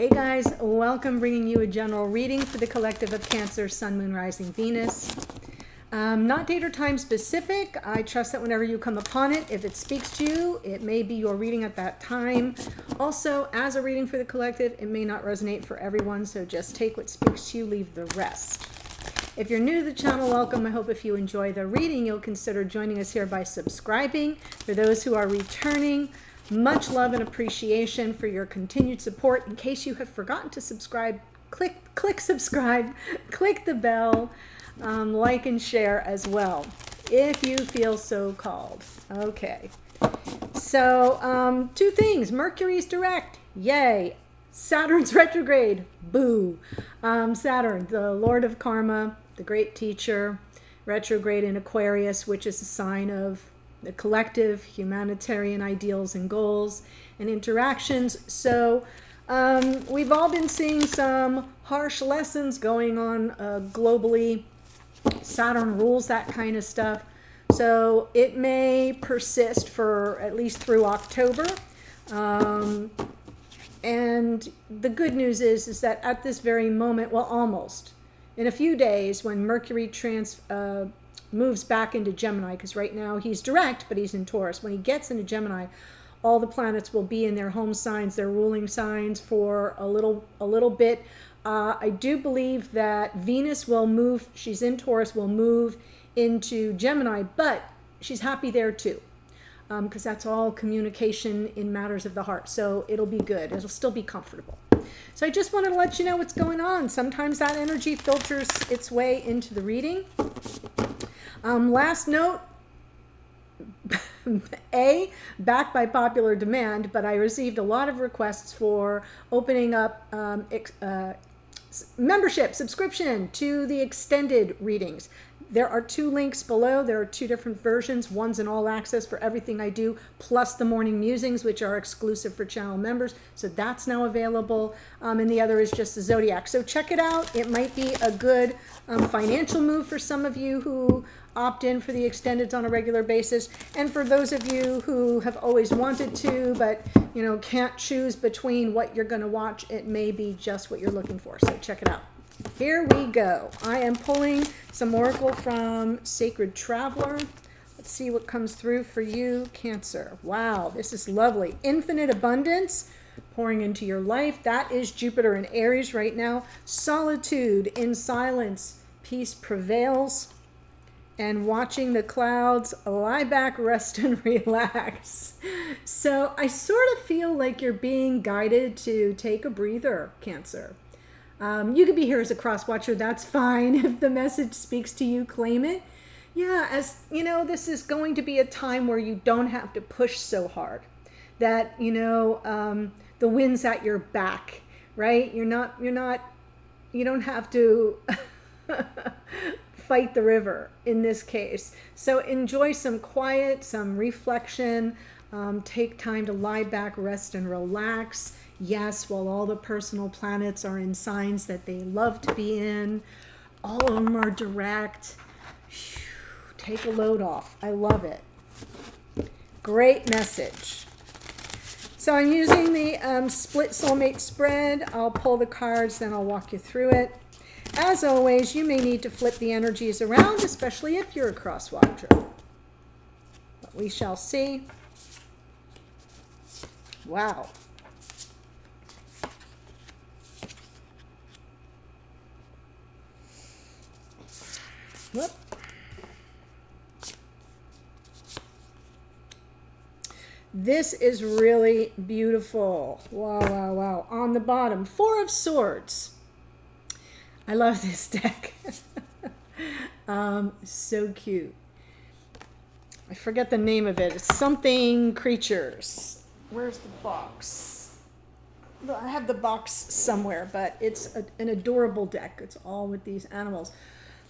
Hey guys, welcome, bringing you a general reading for the collective of Cancer, Sun, Moon, Rising, Venus. Not date or time specific. I trust that whenever you come upon it, if it speaks to you, it may be your reading at that time. Also, as a reading for the collective, it may not resonate for everyone, so just take what speaks to you, leave the rest. If you're new to the channel, welcome. I hope if you enjoy the reading, you'll consider joining us here by subscribing. For those who are returning, much love and appreciation for your continued support. In case you have forgotten to subscribe, click subscribe, click the bell, like and share as well, if you feel so called. Okay, so two things. Mercury's direct, yay. Saturn's retrograde, boo. Saturn, the Lord of Karma, the great teacher, retrograde in Aquarius, which is a sign of the collective, humanitarian ideals and goals and interactions. So we've all been seeing some harsh lessons going on globally. Saturn rules that kind of stuff. So it may persist for at least through October. And the good news is that at this very moment, well, almost in a few days, when Mercury moves back into Gemini, because right now he's direct, but he's in Taurus. When he gets into Gemini, all the planets will be in their home signs, their ruling signs for a little bit. I do believe that Venus will move. She's in Taurus, will move into Gemini, but she's happy there too. Because that's all communication in matters of the heart. So it'll be good. It'll still be comfortable. So I just wanted to let you know what's going on. Sometimes that energy filters its way into the reading. Last note, backed by popular demand, but I received a lot of requests for opening up membership, subscription to the extended readings. There are two links below. There are two different versions. One's an all access for everything I do, plus the morning musings, which are exclusive for channel members. So that's now available. And the other is just the Zodiac. So check it out. It might be a good financial move for some of you who opt in for the extendeds on a regular basis. And for those of you who have always wanted to, but can't choose between what you're going to watch, it may be just what you're looking for. So check it out. Here we go. I am pulling some oracle from Sacred Traveler. Let's see what comes through for you, Cancer. Wow, this is lovely. Infinite abundance pouring into your life. That is Jupiter in Aries right now. Solitude in silence. Peace prevails. And watching the clouds, lie back, rest, and relax. So I sort of feel like you're being guided to take a breather, Cancer. You could be here as a cross watcher. That's fine. If the message speaks to you, claim it. Yeah, as you know, this is going to be a time where you don't have to push so hard. That the wind's at your back, right? You don't have to fight the river in this case. So enjoy some quiet, some reflection. Take time to lie back, rest, and relax. Yes, while all the personal planets are in signs that they love to be in, all of them are direct. Take a load off. I love it. Great message. So I'm using the split soulmate spread. I'll pull the cards, then I'll walk you through it. As always, you may need to flip the energies around, especially if you're a cross watcher. But we shall see. Wow. Whoop. This is really beautiful. Wow, wow, wow. On the bottom, Four of Swords. I love this deck. So cute. I forget the name of it. It's something creatures. Where's the box? I have the box somewhere, but it's an adorable deck. It's all with these animals.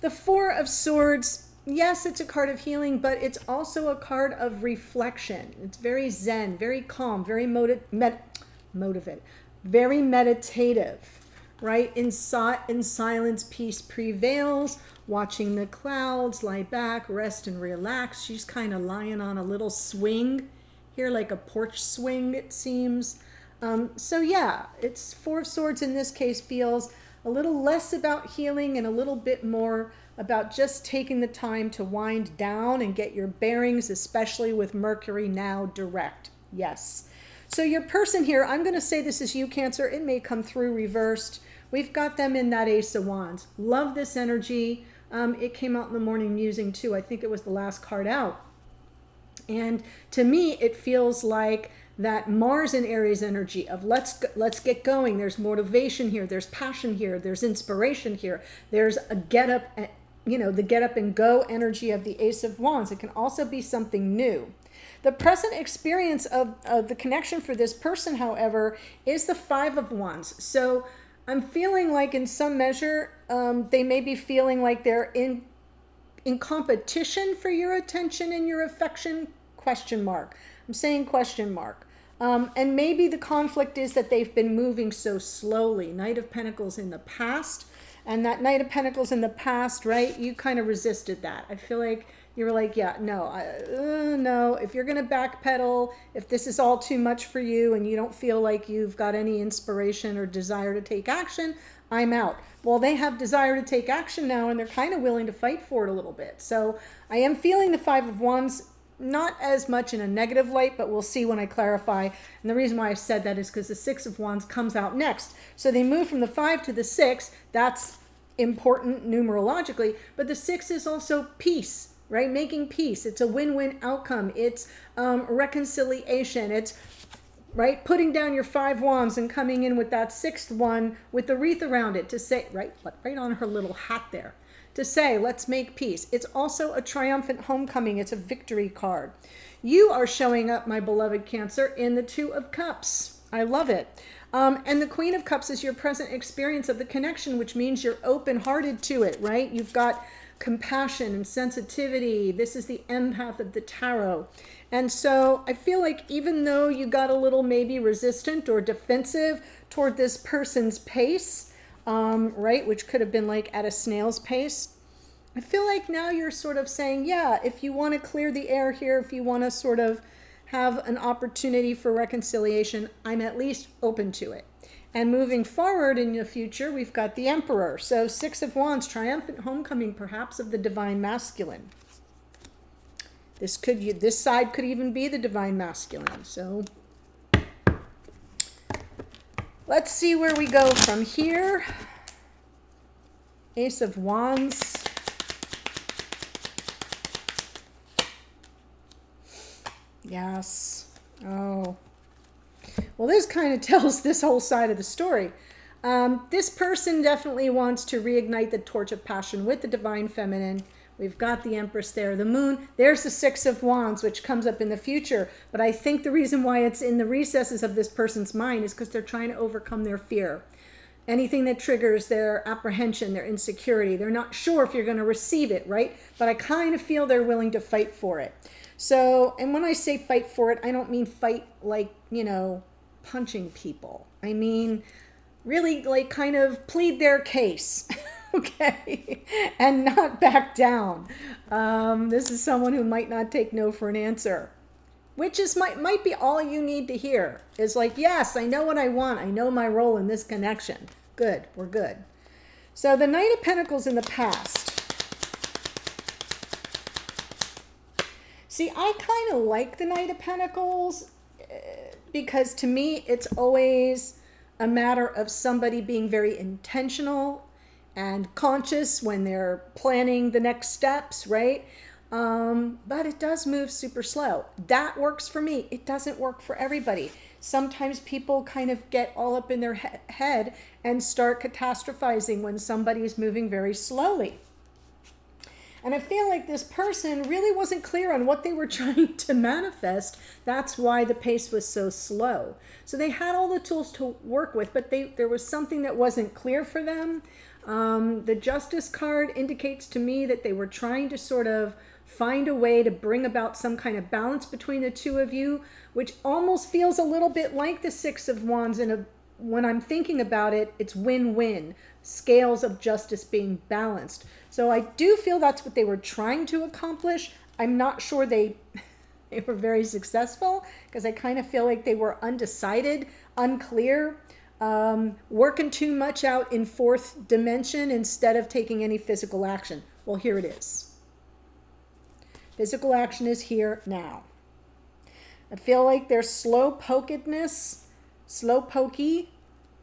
The Four of Swords, yes, it's a card of healing, but it's also a card of reflection. It's very zen, very calm, very motivated, very meditative, right? In silence, peace prevails. Watching the clouds, lie back, rest, and relax. She's kind of lying on a little swing here, like a porch swing, it seems. So yeah, it's Four of Swords in this case feels a little less about healing and a little bit more about just taking the time to wind down and get your bearings, especially with Mercury now direct. Yes. So your person here, I'm going to say this is you, Cancer. It may come through reversed. We've got them in that Ace of Wands. Love this energy. It came out in the morning musing too. I think it was the last card out. And to me, it feels like that Mars and Aries energy of let's get going. There's motivation here. There's passion here. There's inspiration here. There's a get up, the get up and go energy of the Ace of Wands. It can also be something new. The present experience of the connection for this person, however, is the Five of Wands. So I'm feeling like in some measure, they may be feeling like they're in competition for your attention and your affection, question mark. I'm saying question mark. And maybe the conflict is that they've been moving so slowly. Knight of Pentacles in the past. And that Knight of Pentacles in the past, right? You kind of resisted that. I feel like you were like, yeah, no, no. If you're going to backpedal, if this is all too much for you and you don't feel like you've got any inspiration or desire to take action, I'm out. Well, they have desire to take action now and they're kind of willing to fight for it a little bit. So I am feeling the Five of Wands, not as much in a negative light, but we'll see when I clarify. And the reason why I said that is because the Six of Wands comes out next. So they move from the 5 to the 6. That's important numerologically. But the 6 is also peace, right? Making peace. It's a win-win outcome. It's reconciliation. It's right, putting down your 5 wands and coming in with that 6th one with the wreath around it to say, right on her little hat there, to say, let's make peace. It's also a triumphant homecoming. It's a victory card. You are showing up, my beloved Cancer, in the Two of Cups. I love it. And the Queen of Cups is your present experience of the connection, which means you're open-hearted to it, right? You've got compassion and sensitivity. This is the empath of the tarot. And so I feel like even though you got a little maybe resistant or defensive toward this person's pace, right, which could have been like at a snail's pace, I feel like now you're sort of saying, yeah, if you want to clear the air here, if you want to sort of have an opportunity for reconciliation, I'm at least open to it. And moving forward in the future, we've got the Emperor. So 6 of Wands, triumphant homecoming, perhaps of the divine masculine. This side could even be the divine masculine. So let's see where we go from here. Ace of Wands. Yes. Oh. Well, this kind of tells this whole side of the story. This person definitely wants to reignite the torch of passion with the divine feminine. We've got the Empress there, the Moon. There's the 6 of Wands, which comes up in the future. But I think the reason why it's in the recesses of this person's mind is because they're trying to overcome their fear. Anything that triggers their apprehension, their insecurity. They're not sure if you're going to receive it, right? But I kind of feel they're willing to fight for it. So, and when I say fight for it, I don't mean fight like, punching people. I mean, really like kind of plead their case. Okay, and not back down. This is someone who might not take no for an answer, which is might be all you need to hear. Is like, yes, I know what I want. I know my role in this connection. Good, we're good. So the Knight of Pentacles in the past. See, I kind of like the Knight of Pentacles because to me, it's always a matter of somebody being very intentional and conscious when they're planning the next steps, right? But it does move super slow. That works for me. It doesn't work for everybody. Sometimes people kind of get all up in their head and start catastrophizing when somebody is moving very slowly. And I feel like this person really wasn't clear on what they were trying to manifest. That's why the pace was so slow. So they had all the tools to work with, but there was something that wasn't clear for them. The Justice card indicates to me that they were trying to sort of find a way to bring about some kind of balance between the two of you, which almost feels a little bit like the 6 of Wands. When I'm thinking about it, it's win-win, scales of justice being balanced. So I do feel that's what they were trying to accomplish. I'm not sure they They were very successful because I kind of feel like they were undecided, unclear, working too much out in fourth dimension instead of taking any physical action. Well, here it is. Physical action is here now. I feel like their slow pokey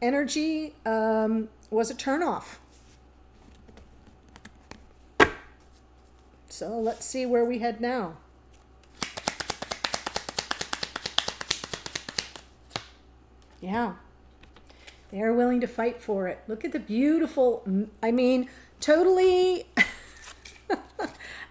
energy was a turnoff. So let's see where we head now. Yeah, they're willing to fight for it. Look at the beautiful, totally.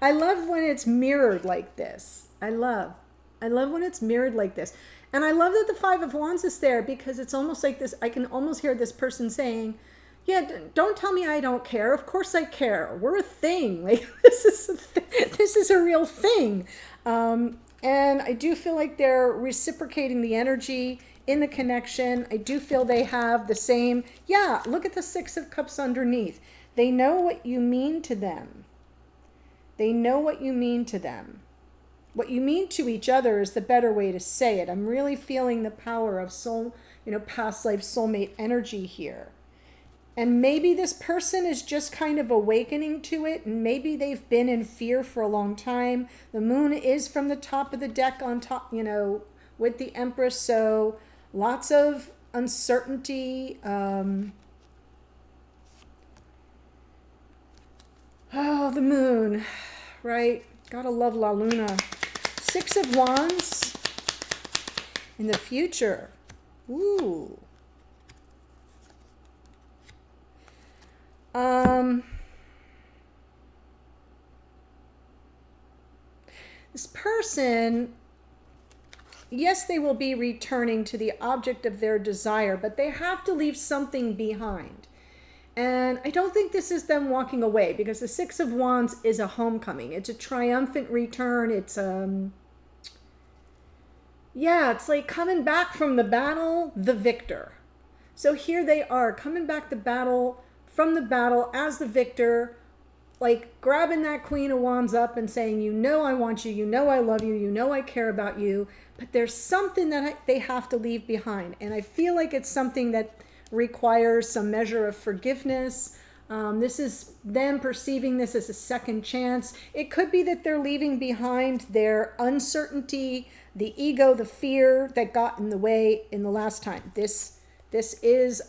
I love when it's mirrored like this. I love when it's mirrored like this. And I love that the Five of Wands is there because it's almost like this. I can almost hear this person saying, yeah, don't tell me I don't care. Of course I care. We're a thing. Like this is a real thing. And I do feel like they're reciprocating the energy in the connection. I do feel they have the same. Yeah, look at the Six of Cups underneath. They know what you mean to them. They know what you mean to them. What you mean to each other is the better way to say it. I'm really feeling the power of past life soulmate energy here. And maybe this person is just kind of awakening to it, and maybe they've been in fear for a long time. The moon is from the top of the deck on top, with the Empress, so lots of uncertainty. Oh, the moon, right? Gotta love La Luna. Six of Wands in the future. Ooh. This person, yes, they will be returning to the object of their desire, but they have to leave something behind. And I don't think this is them walking away because the Six of Wands is a homecoming. It's a triumphant return. It's it's like coming back from the battle, the victor. So here they are coming back from the battle as the victor, like grabbing that Queen of Wands up and saying, I want you, I love you, I care about you, but there's something that they have to leave behind. And I feel like it's something that requires some measure of forgiveness. This is them perceiving this as a second chance. It could be that they're leaving behind their uncertainty, the ego, the fear that got in the way in the last time. This is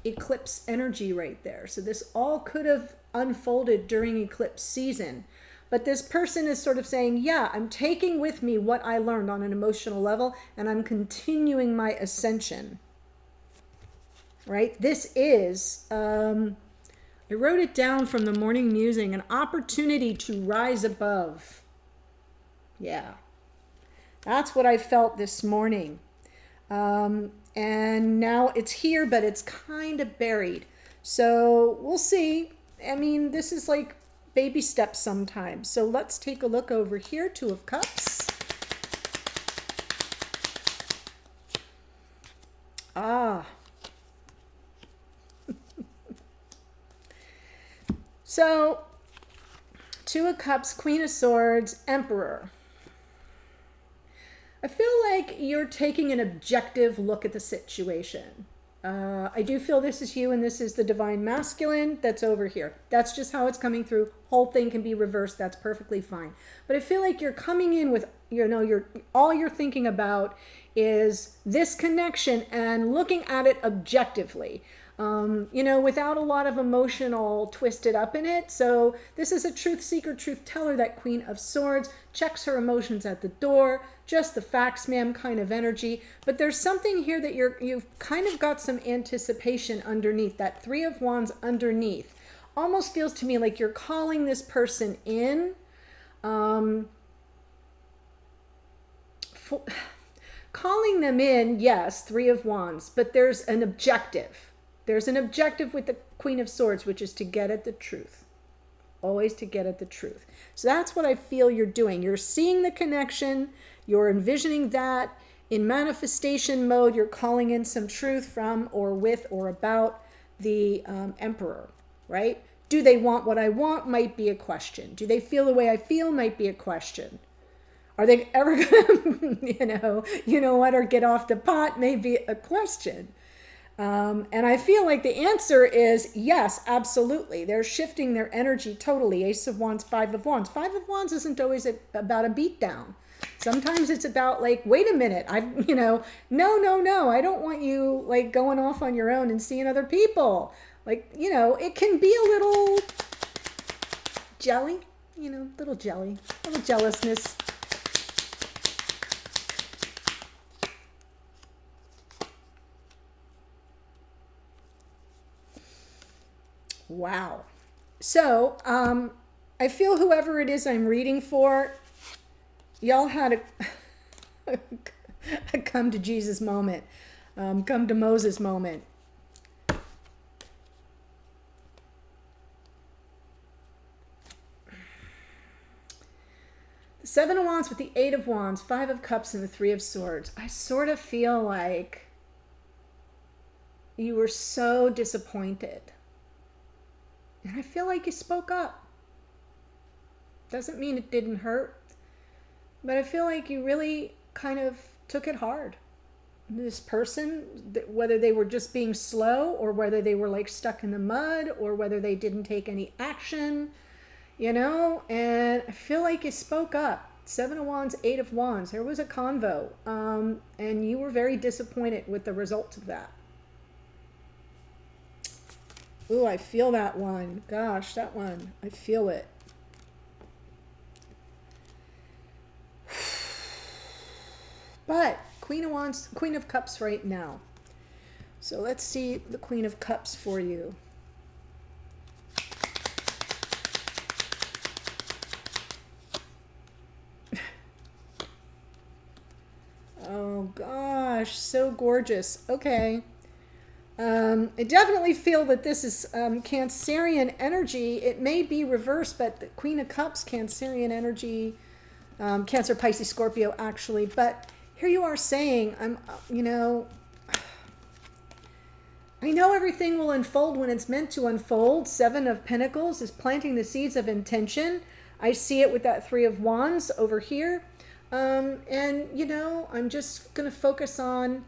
eclipse energy right there. So this all could have unfolded during eclipse season. But this person is sort of saying, yeah, I'm taking with me what I learned on an emotional level, and I'm continuing my ascension. Right? This is, I wrote it down from the morning musing, an opportunity to rise above. Yeah. That's what I felt this morning. And now it's here, but it's kind of buried. So we'll see. This is like baby steps sometimes. So let's take a look over here. Two of Cups. So, Two of Cups, Queen of Swords, Emperor. I feel like you're taking an objective look at the situation. I do feel this is you and this is the divine masculine that's over here. That's just how it's coming through. Whole thing can be reversed. That's perfectly fine. But I feel like you're coming in with, all you're thinking about is this connection and looking at it objectively. Without a lot of emotional twisted up in it. So this is a truth seeker, truth teller, that Queen of Swords checks her emotions at the door, just the facts, ma'am, kind of energy. But there's something here that you've kind of got some anticipation underneath. That Three of Wands underneath almost feels to me like you're calling this person in. Calling them in, yes, Three of Wands, but there's an objective. There's an objective with the Queen of Swords, which is to get at the truth. Always to get at the truth. So that's what I feel you're doing. You're seeing the connection. You're envisioning that. In manifestation mode, you're calling in some truth from or with or about the Emperor, right? Do they want what I want? Might be a question. Do they feel the way I feel? Might be a question. Are they ever going to, or get off the pot may be a question. And I feel like the answer is yes, absolutely. They're shifting their energy totally. Ace of Wands, Five of Wands. Five of Wands isn't always about a beatdown. Sometimes it's about like, wait a minute, no, I don't want you like going off on your own and seeing other people. Like, it can be a little jelly, little jelly, little jealousness. Wow. So, I feel whoever it is I'm reading for, y'all had a come to Jesus moment, come to Moses moment. The Seven of Wands with the Eight of Wands, Five of Cups, and the Three of Swords. I sort of feel like you were so disappointed. And I feel like you spoke up. Doesn't mean it didn't hurt, but I feel like you really kind of took it hard. This person, whether they were just being slow or whether they were like stuck in the mud or whether they didn't take any action, and I feel like you spoke up. Seven of Wands, Eight of Wands. There was a convo, and you were very disappointed with the results of that. Ooh, I feel that one. Gosh, that one. I feel it. But Queen of Wands, Queen of Cups right now. So let's see the Queen of Cups for you. Oh gosh, so gorgeous. Okay. I definitely feel that this is Cancerian energy. It may be reversed, but the Queen of Cups, Cancerian energy, Cancer, Pisces, Scorpio, actually. But here you are saying, I know everything will unfold when it's meant to unfold. Seven of Pentacles is planting the seeds of intention. I see it with that Three of Wands over here. And, I'm just going to focus on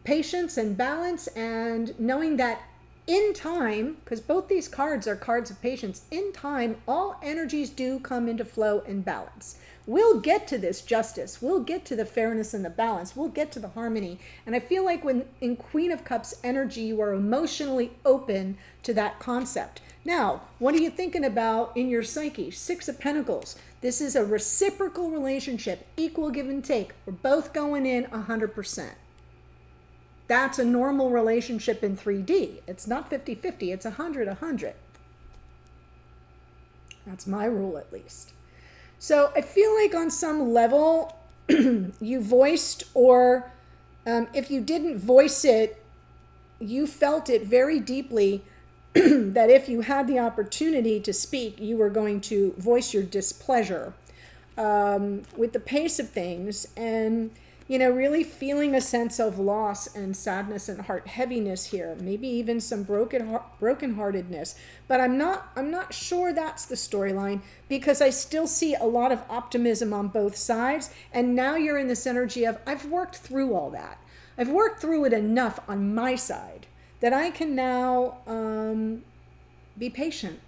patience and balance and knowing that in time, because both these cards are cards of patience, in time, all energies do come into flow and balance. We'll get to this justice. We'll get to the fairness and the balance. We'll get to the harmony. And I feel like when in Queen of Cups energy, you are emotionally open to that concept. Now, what are you thinking about in your psyche? Six of Pentacles. This is a reciprocal relationship, equal give and take. We're both going in 100%. That's a normal relationship in 3D. It's not 50-50, it's 100-100. That's my rule, at least. So I feel like on some level, you voiced, or if you didn't voice it, you felt it very deeply that if you had the opportunity to speak, you were going to voice your displeasure with the pace of things, and really feeling a sense of loss and sadness and heart heaviness here, maybe even some brokenheartedness. But I'm not sure that's the storyline, because I still see a lot of optimism on both sides. And now you're in this energy of, I've worked through all that. I've worked through it enough on my side that I can now be patient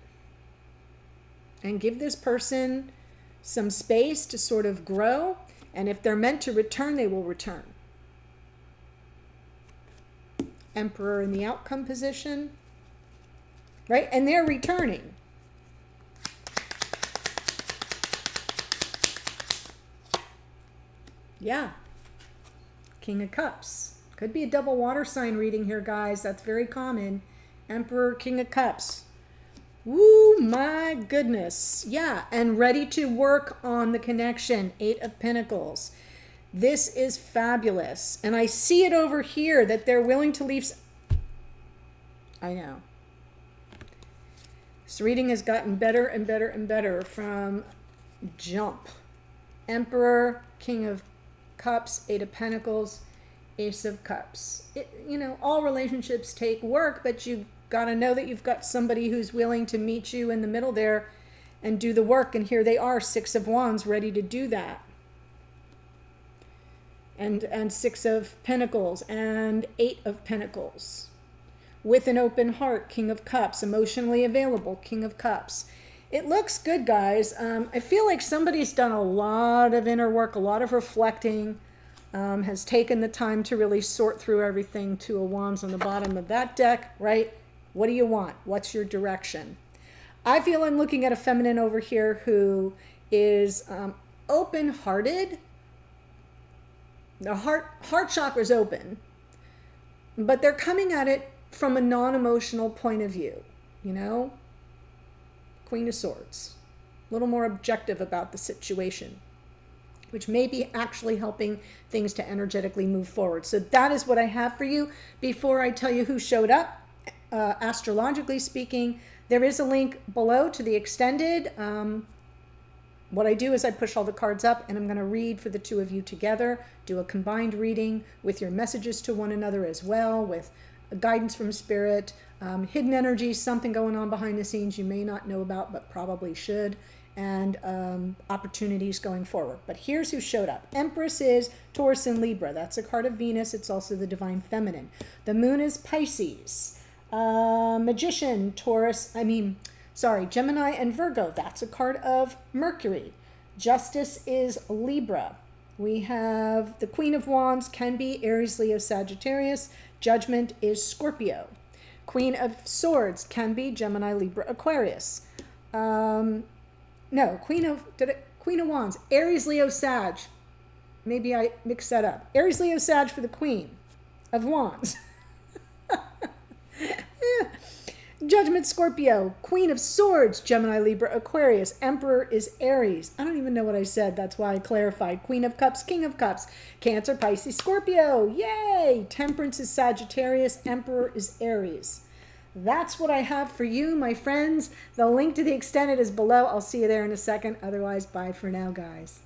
and give this person some space to sort of grow. And if they're meant to return, they will return. Emperor in the outcome position, right? And they're returning. Yeah. King of Cups. Could be a double water sign reading here, guys. That's very common. Emperor, King of Cups. Woo, my goodness. Yeah, and ready to work on the connection. Eight of Pentacles. This is fabulous. And I see it over here that they're willing to leave. I know. This reading has gotten better and better and better from jump. Emperor, King of Cups, Eight of Pentacles, Ace of Cups. All relationships take work, but you got to know that you've got somebody who's willing to meet you in the middle there and do the work. And here they are, Six of Wands, ready to do that. and Six of Pentacles and Eight of Pentacles. With an open heart, King of Cups, emotionally available, King of Cups. It looks good, guys. I feel like somebody's done a lot of inner work, a lot of reflecting, has taken the time to really sort through everything. Two of Wands on the bottom of that deck, right? What do you want? What's your direction? I feel I'm looking at a feminine over here who is open-hearted. The heart chakra's open, but they're coming at it from a non-emotional point of view, you know? Queen of Swords. A little more objective about the situation, which may be actually helping things to energetically move forward. So that is what I have for you. Before I tell you who showed up, astrologically speaking, there is a link below to the extended. What I do is I push all the cards up, and I'm going to read for the two of you together, do a combined reading with your messages to one another as well, with guidance from spirit, hidden energies, something going on behind the scenes you may not know about but probably should, and opportunities going forward. But here's who showed up. Empress is Taurus and Libra. That's a card of Venus. It's also the divine feminine. The moon is Pisces. Magician, Gemini and Virgo. That's a card of Mercury. Justice is Libra. We have the Queen of Wands, can be Aries, Leo, Sagittarius. Judgment is Scorpio. Queen of Swords can be Gemini, Libra, Aquarius. Queen of Wands, Aries, Leo, Sag. Maybe I mixed that up. Aries, Leo, Sag for the Queen of Wands. Judgment, Scorpio. Queen of Swords, Gemini, Libra, Aquarius. Emperor is Aries. I don't even know what I said. That's why I clarified. Queen of Cups, King of Cups. Cancer, Pisces, Scorpio. Yay! Temperance is Sagittarius. Emperor is Aries. That's what I have for you, my friends. The link to the extended is below. I'll see you there in a second. Otherwise, bye for now, guys.